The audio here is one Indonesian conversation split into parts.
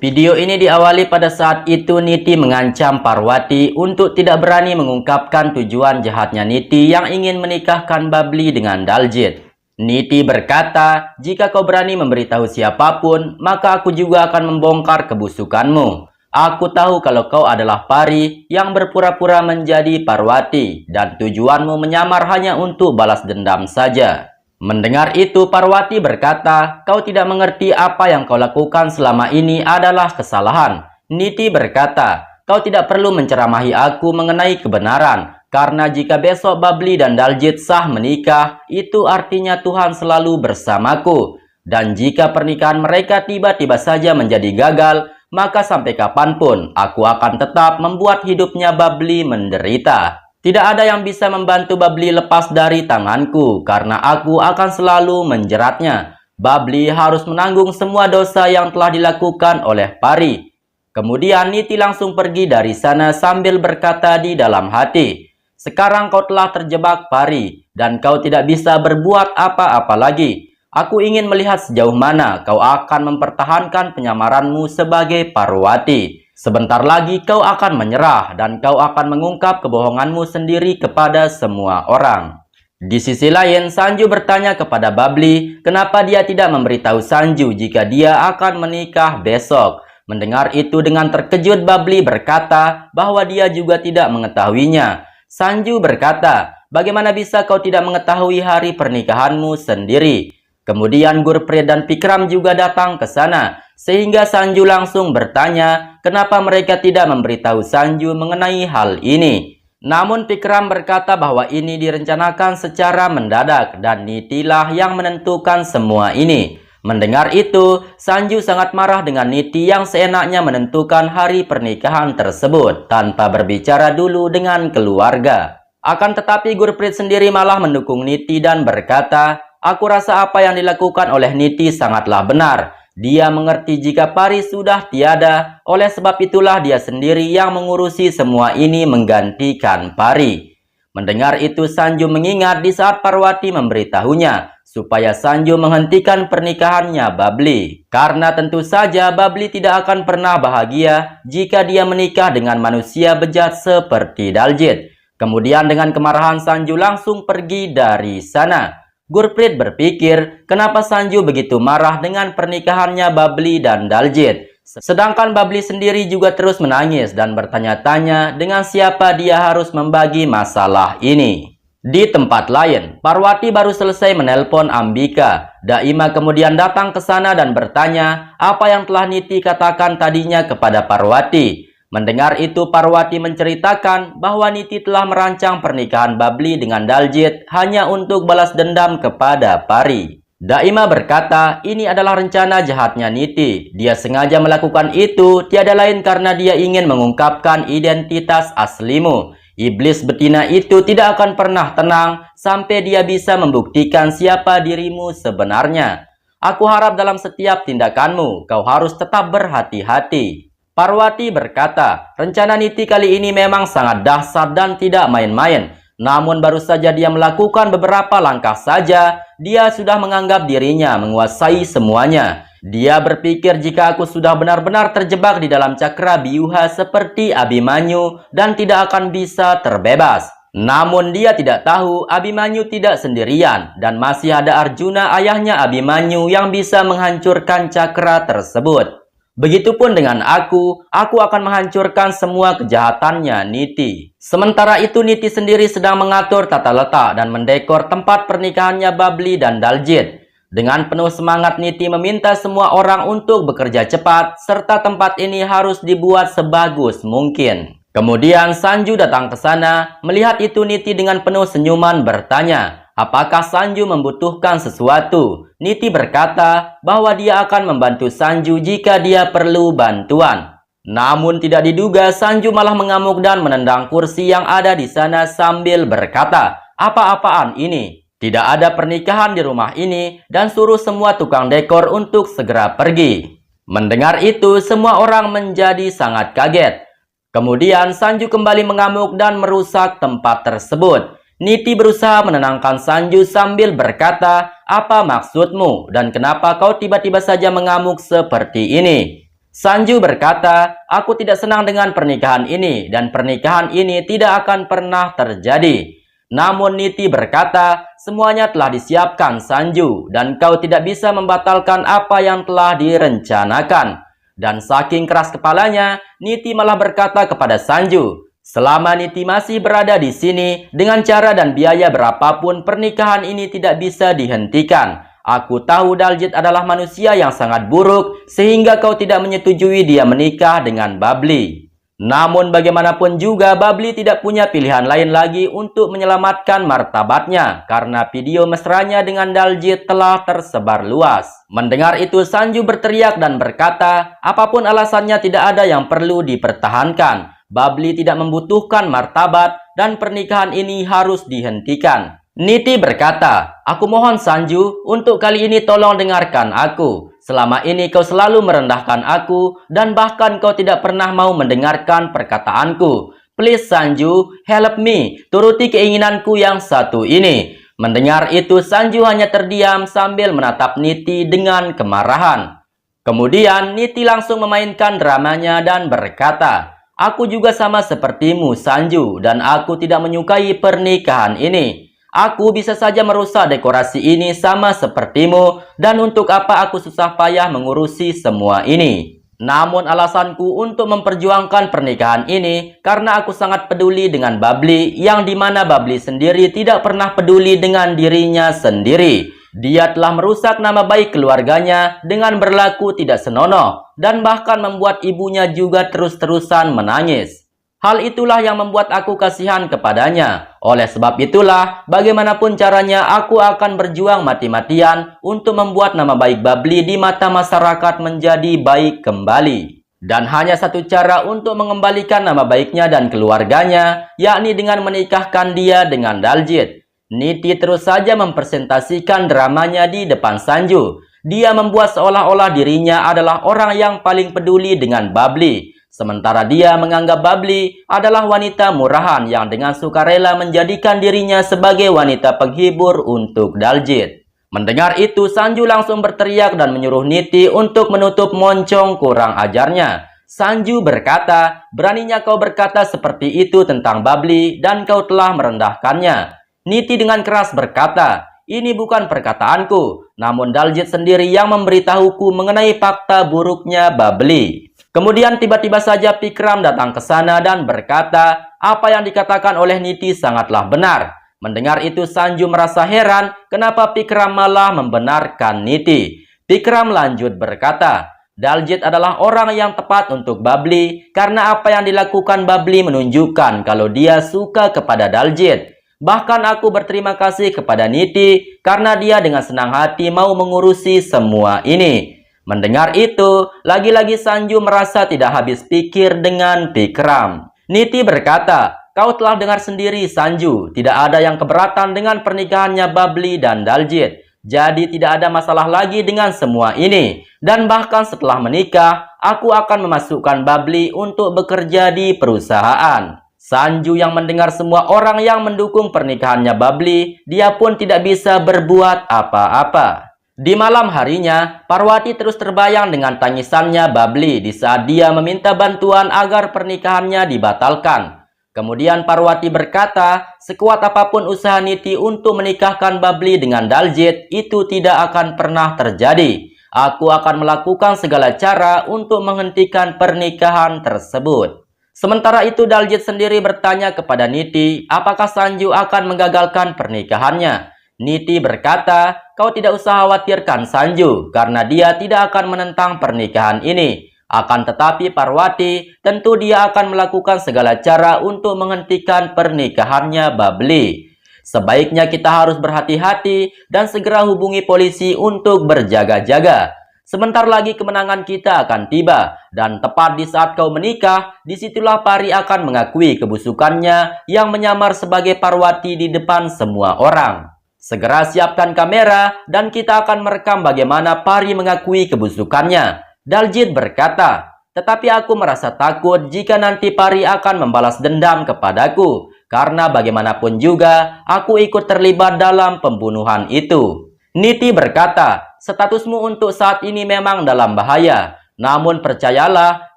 Video ini diawali pada saat itu Niti mengancam Parwati untuk tidak berani mengungkapkan tujuan jahatnya Niti yang ingin menikahkan Babli dengan Daljit. Niti berkata, "Jika kau berani memberitahu siapapun, maka aku juga akan membongkar kebusukanmu. Aku tahu kalau kau adalah pari yang berpura-pura menjadi Parwati dan tujuanmu menyamar hanya untuk balas dendam saja." Mendengar itu, Parwati berkata, "Kau tidak mengerti apa yang kau lakukan selama ini adalah kesalahan." Niti berkata, "Kau tidak perlu menceramahi aku mengenai kebenaran, karena jika besok Babli dan Daljit sah menikah, itu artinya Tuhan selalu bersamaku. Dan jika pernikahan mereka tiba-tiba saja menjadi gagal, maka sampai kapanpun aku akan tetap membuat hidupnya Babli menderita. Tidak ada yang bisa membantu Babli lepas dari tanganku, karena aku akan selalu menjeratnya. Babli harus menanggung semua dosa yang telah dilakukan oleh pari." Kemudian Niti langsung pergi dari sana sambil berkata di dalam hati, "Sekarang kau telah terjebak pari, dan kau tidak bisa berbuat apa-apa lagi. Aku ingin melihat sejauh mana kau akan mempertahankan penyamaranmu sebagai Parwati. Sebentar lagi kau akan menyerah dan kau akan mengungkap kebohonganmu sendiri kepada semua orang." Di sisi lain, Sanju bertanya kepada Babli, kenapa dia tidak memberitahu Sanju jika dia akan menikah besok. Mendengar itu dengan terkejut, Babli berkata bahwa dia juga tidak mengetahuinya. Sanju berkata, "Bagaimana bisa kau tidak mengetahui hari pernikahanmu sendiri?" Kemudian Gurpreet dan Vikram juga datang ke sana, sehingga Sanju langsung bertanya kenapa mereka tidak memberitahu Sanju mengenai hal ini. Namun Vikram berkata bahwa ini direncanakan secara mendadak dan Nitilah yang menentukan semua ini. Mendengar itu, Sanju sangat marah dengan Niti yang seenaknya menentukan hari pernikahan tersebut tanpa berbicara dulu dengan keluarga. Akan tetapi Gurpreet sendiri malah mendukung Niti dan berkata, "Aku rasa apa yang dilakukan oleh Niti sangatlah benar. Dia mengerti jika pari sudah tiada, oleh sebab itulah dia sendiri yang mengurusi semua ini menggantikan pari." Mendengar itu Sanju mengingat di saat Parwati memberitahunya supaya Sanju menghentikan pernikahannya Babli. Karena tentu saja Babli tidak akan pernah bahagia jika dia menikah dengan manusia bejat seperti Daljit. Kemudian dengan kemarahan Sanju langsung pergi dari sana. Gurpreet berpikir, kenapa Sanju begitu marah dengan pernikahannya Babli dan Daljit? Sedangkan Babli sendiri juga terus menangis dan bertanya-tanya dengan siapa dia harus membagi masalah ini. Di tempat lain, Parwati baru selesai menelpon Ambika. Daima kemudian datang ke sana dan bertanya apa yang telah Niti katakan tadinya kepada Parwati. Mendengar itu Parwati menceritakan bahwa Niti telah merancang pernikahan Babli dengan Daljit hanya untuk balas dendam kepada pari. Daima berkata ini adalah rencana jahatnya Niti. Dia sengaja melakukan itu tiada lain karena dia ingin mengungkapkan identitas aslimu. Iblis betina itu tidak akan pernah tenang sampai dia bisa membuktikan siapa dirimu sebenarnya. Aku harap dalam setiap tindakanmu kau harus tetap berhati-hati. Parwati berkata, rencana Niti kali ini memang sangat dahsyat dan tidak main-main. Namun baru saja dia melakukan beberapa langkah saja, dia sudah menganggap dirinya menguasai semuanya. Dia berpikir jika aku sudah benar-benar terjebak di dalam cakra Biyuha seperti Abhimanyu dan tidak akan bisa terbebas. Namun dia tidak tahu Abhimanyu tidak sendirian dan masih ada Arjuna ayahnya Abhimanyu yang bisa menghancurkan cakra tersebut. Begitupun dengan aku akan menghancurkan semua kejahatannya Niti. Sementara itu Niti sendiri sedang mengatur tata letak dan mendekor tempat pernikahannya Babli dan Daljit. Dengan penuh semangat Niti meminta semua orang untuk bekerja cepat serta tempat ini harus dibuat sebagus mungkin. Kemudian Sanju datang ke sana, melihat itu Niti dengan penuh senyuman bertanya, apakah Sanju membutuhkan sesuatu? Niti berkata bahwa dia akan membantu Sanju jika dia perlu bantuan. Namun tidak diduga Sanju malah mengamuk dan menendang kursi yang ada di sana sambil berkata, apa-apaan ini? Tidak ada pernikahan di rumah ini dan suruh semua tukang dekor untuk segera pergi. Mendengar itu semua orang menjadi sangat kaget. Kemudian Sanju kembali mengamuk dan merusak tempat tersebut. Niti berusaha menenangkan Sanju sambil berkata, apa maksudmu dan kenapa kau tiba-tiba saja mengamuk seperti ini? Sanju berkata, aku tidak senang dengan pernikahan ini dan pernikahan ini tidak akan pernah terjadi. Namun Niti berkata, semuanya telah disiapkan Sanju dan kau tidak bisa membatalkan apa yang telah direncanakan. Dan saking keras kepalanya, Niti malah berkata kepada Sanju, selama Niti masih berada di sini, dengan cara dan biaya berapapun pernikahan ini tidak bisa dihentikan. Aku tahu Daljit adalah manusia yang sangat buruk, sehingga kau tidak menyetujui dia menikah dengan Babli. Namun bagaimanapun juga Babli tidak punya pilihan lain lagi untuk menyelamatkan martabatnya, karena video mesranya dengan Daljit telah tersebar luas. Mendengar itu Sanju berteriak dan berkata, apapun alasannya tidak ada yang perlu dipertahankan. Babli tidak membutuhkan martabat dan pernikahan ini harus dihentikan. Niti berkata, aku mohon Sanju, untuk kali ini tolong dengarkan aku. Selama ini kau selalu merendahkan aku, dan bahkan kau tidak pernah mau mendengarkan perkataanku. Please Sanju, help me, turuti keinginanku yang satu ini. Mendengar itu Sanju hanya terdiam sambil menatap Niti dengan kemarahan. Kemudian Niti langsung memainkan dramanya dan berkata, aku juga sama sepertimu Sanju, dan aku tidak menyukai pernikahan ini. Aku bisa saja merusak dekorasi ini sama sepertimu, dan untuk apa aku susah payah mengurusi semua ini. Namun alasanku untuk memperjuangkan pernikahan ini karena aku sangat peduli dengan Babli, yang dimana Babli sendiri tidak pernah peduli dengan dirinya sendiri. Dia telah merusak nama baik keluarganya dengan berlaku tidak senonoh, dan bahkan membuat ibunya juga terus-terusan menangis. Hal itulah yang membuat aku kasihan kepadanya. Oleh sebab itulah, bagaimanapun caranya aku akan berjuang mati-matian untuk membuat nama baik Babli di mata masyarakat menjadi baik kembali. Dan hanya satu cara untuk mengembalikan nama baiknya dan keluarganya, yakni dengan menikahkan dia dengan Daljit. Niti terus saja mempresentasikan dramanya di depan Sanju. Dia membuat seolah-olah dirinya adalah orang yang paling peduli dengan Babli. Sementara dia menganggap Babli adalah wanita murahan yang dengan sukarela menjadikan dirinya sebagai wanita penghibur untuk Daljit. Mendengar itu Sanju langsung berteriak dan menyuruh Niti untuk menutup moncong kurang ajarnya. Sanju berkata, beraninya kau berkata seperti itu tentang Babli dan kau telah merendahkannya. Niti dengan keras berkata, ini bukan perkataanku, namun Daljit sendiri yang memberitahuku mengenai fakta buruknya Babli. Kemudian tiba-tiba saja Pikram datang ke sana dan berkata, apa yang dikatakan oleh Niti sangatlah benar. Mendengar itu Sanju merasa heran kenapa Pikram malah membenarkan Niti. Pikram lanjut berkata, Daljit adalah orang yang tepat untuk Babli karena apa yang dilakukan Babli menunjukkan kalau dia suka kepada Daljit. Bahkan aku berterima kasih kepada Niti karena dia dengan senang hati mau mengurusi semua ini. Mendengar itu, lagi-lagi Sanju merasa tidak habis pikir dengan Pikram. Niti berkata, kau telah dengar sendiri Sanju, tidak ada yang keberatan dengan pernikahannya Babli dan Daljit. Jadi tidak ada masalah lagi dengan semua ini. Dan bahkan setelah menikah, aku akan memasukkan Babli untuk bekerja di perusahaan. Sanju yang mendengar semua orang yang mendukung pernikahannya Babli, dia pun tidak bisa berbuat apa-apa. Di malam harinya, Parwati terus terbayang dengan tangisannya Babli di saat dia meminta bantuan agar pernikahannya dibatalkan. Kemudian Parwati berkata, sekuat apapun usaha Niti untuk menikahkan Babli dengan Daljit, itu tidak akan pernah terjadi. Aku akan melakukan segala cara untuk menghentikan pernikahan tersebut. Sementara itu Daljit sendiri bertanya kepada Niti, apakah Sanju akan menggagalkan pernikahannya? Niti berkata, kau tidak usah khawatirkan Sanju, karena dia tidak akan menentang pernikahan ini. Akan tetapi Parwati, tentu dia akan melakukan segala cara untuk menghentikan pernikahannya Babli. Sebaiknya kita harus berhati-hati dan segera hubungi polisi untuk berjaga-jaga. Sebentar lagi kemenangan kita akan tiba, dan tepat di saat kau menikah, disitulah Pari akan mengakui kebusukannya yang menyamar sebagai Parwati di depan semua orang. Segera siapkan kamera dan kita akan merekam bagaimana Pari mengakui kebusukannya. Daljit berkata, tetapi aku merasa takut jika nanti Pari akan membalas dendam kepadaku. Karena bagaimanapun juga aku ikut terlibat dalam pembunuhan itu. Niti berkata, statusmu untuk saat ini memang dalam bahaya. Namun percayalah,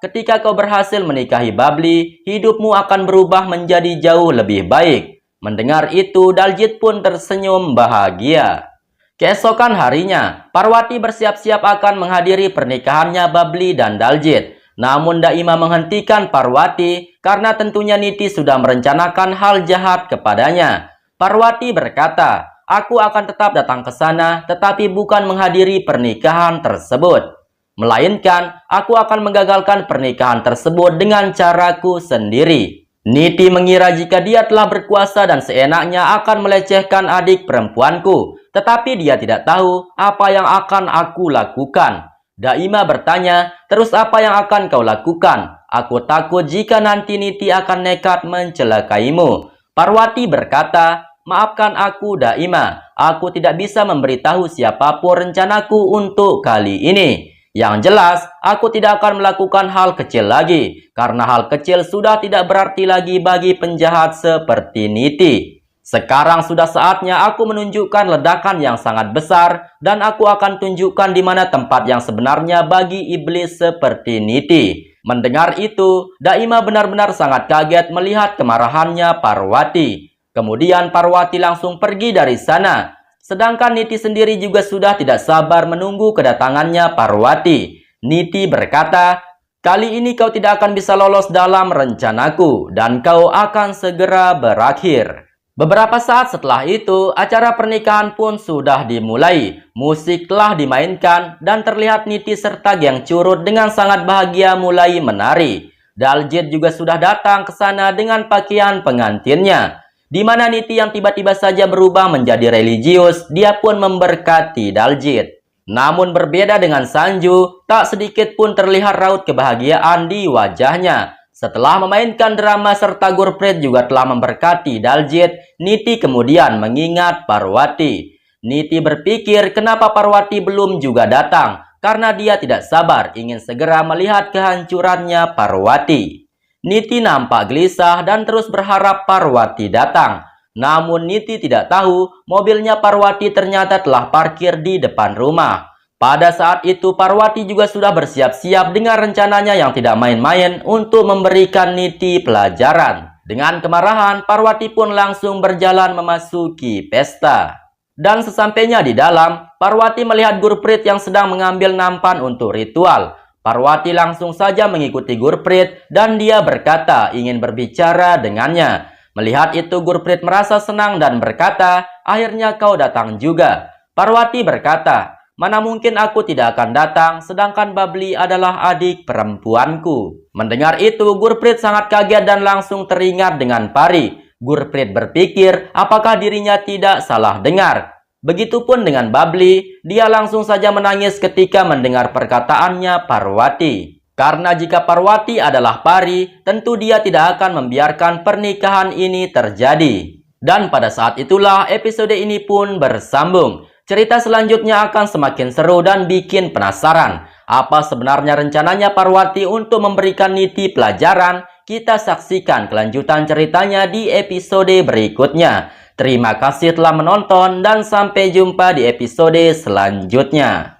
ketika kau berhasil menikahi Babli, hidupmu akan berubah menjadi jauh lebih baik. Mendengar itu, Daljit pun tersenyum bahagia. Keesokan harinya, Parwati bersiap-siap akan menghadiri pernikahannya Babli dan Daljit. Namun Daima menghentikan Parwati karena tentunya Niti sudah merencanakan hal jahat kepadanya. Parwati berkata, "Aku akan tetap datang ke sana, tetapi bukan menghadiri pernikahan tersebut. Melainkan, aku akan menggagalkan pernikahan tersebut dengan caraku sendiri." Niti mengira jika dia telah berkuasa dan seenaknya akan melecehkan adik perempuanku. Tetapi dia tidak tahu apa yang akan aku lakukan. Daima bertanya, "Terus apa yang akan kau lakukan? Aku takut jika nanti Niti akan nekat mencelakaimu." Parwati berkata, "Maafkan aku Daima, aku tidak bisa memberitahu siapapun rencanaku untuk kali ini. Yang jelas, aku tidak akan melakukan hal kecil lagi, karena hal kecil sudah tidak berarti lagi bagi penjahat seperti Niti. Sekarang sudah saatnya aku menunjukkan ledakan yang sangat besar, dan aku akan tunjukkan di mana tempat yang sebenarnya bagi iblis seperti Niti." Mendengar itu, Daima benar-benar sangat kaget melihat kemarahannya Parwati. Kemudian Parwati langsung pergi dari sana. Sedangkan Niti sendiri juga sudah tidak sabar menunggu kedatangannya Parwati. Niti berkata, "Kali ini kau tidak akan bisa lolos dalam rencanaku, dan kau akan segera berakhir." Beberapa saat setelah itu, acara pernikahan pun sudah dimulai. Musik telah dimainkan, dan terlihat Niti serta geng curut dengan sangat bahagia mulai menari. Daljit juga sudah datang ke sana dengan pakaian pengantinnya, di mana Niti yang tiba-tiba saja berubah menjadi religius, dia pun memberkati Daljit. Namun berbeda dengan Sanju, tak sedikit pun terlihat raut kebahagiaan di wajahnya. Setelah memainkan drama serta Gurpreet juga telah memberkati Daljit, Niti kemudian mengingat Parwati. Niti berpikir kenapa Parwati belum juga datang, karena dia tidak sabar ingin segera melihat kehancurannya Parwati. Niti nampak gelisah dan terus berharap Parwati datang. Namun Niti tidak tahu mobilnya Parwati ternyata telah parkir di depan rumah. Pada saat itu Parwati juga sudah bersiap-siap dengan rencananya yang tidak main-main untuk memberikan Niti pelajaran. Dengan kemarahan, Parwati pun langsung berjalan memasuki pesta. Dan sesampainya di dalam, Parwati melihat Gurpreet yang sedang mengambil nampan untuk ritual. Parwati langsung saja mengikuti Gurpreet dan dia berkata ingin berbicara dengannya. Melihat itu Gurpreet merasa senang dan berkata, "Akhirnya kau datang juga." Parwati berkata, "Mana mungkin aku tidak akan datang, sedangkan Babli adalah adik perempuanku." Mendengar itu Gurpreet sangat kaget dan langsung teringat dengan Pari. Gurpreet berpikir apakah dirinya tidak salah dengar. Begitupun dengan Babli, dia langsung saja menangis ketika mendengar perkataannya Parwati. Karena jika Parwati adalah Pari, tentu dia tidak akan membiarkan pernikahan ini terjadi. Dan pada saat itulah episode ini pun bersambung. Cerita selanjutnya akan semakin seru dan bikin penasaran. Apa sebenarnya rencananya Parwati untuk memberikan Niti pelajaran? Kita saksikan kelanjutan ceritanya di episode berikutnya. Terima kasih telah menonton dan sampai jumpa di episode selanjutnya.